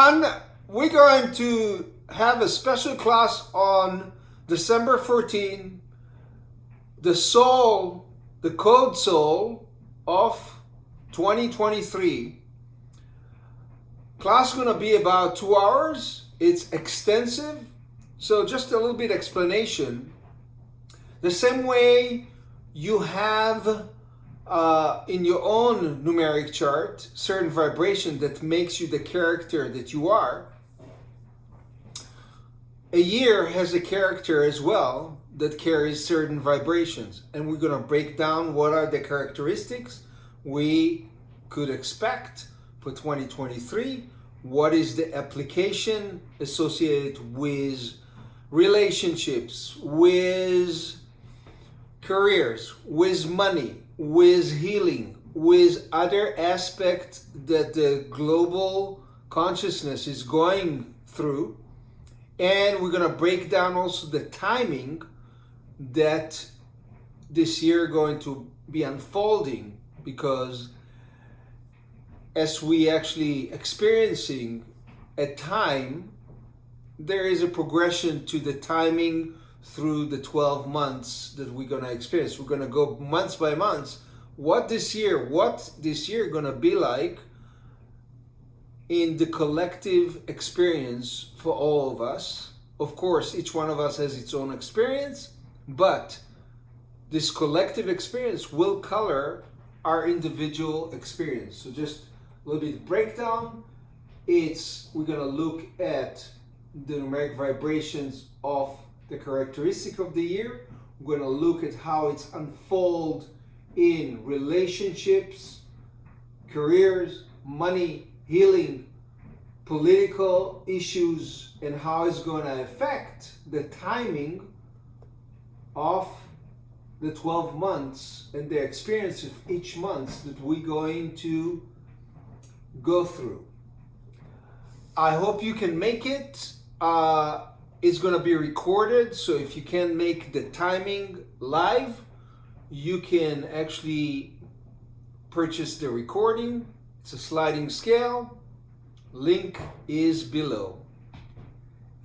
everyone. We're going to have a special class on December 14, the soul, the code soul of 2023. Class is going to be about 2 hours. It's extensive. So just a little bit explanation. The same way you have in your own numeric chart certain vibration that makes you the character that you are, a year has a character as well that carries certain vibrations, and we're going to break down what are the characteristics we could expect for 2023. What is the application associated with relationships, with careers, with money, with healing, with other aspects that the global consciousness is going through. And we're going to break down also the timing that this year going to be unfolding, because as we actually experiencing a time, there is a progression to the timing through the 12 months that we're going to experience. We're going to go months by months. What this year going to be like in the collective experience for all of us. Of course, each one of us has its own experience, but this collective experience will color our individual experience. So just a little bit breakdown. We're going to look at the numeric vibrations of the characteristic of the year. We're going to look at how it's unfold in relationships, careers, money, healing, political issues, and how it's going to affect the timing of the 12 months and the experience of each month that we're going to go through. I hope you can make it. It's going to be recorded, so if you can make the timing live, you can actually purchase the recording. It's a sliding scale. Link is below.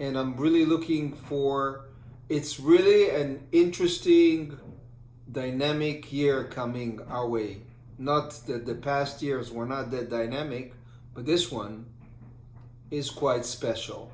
And I'm really looking for, it's really an interesting, dynamic year coming our way. Not that the past years were not that dynamic, but this one is quite special.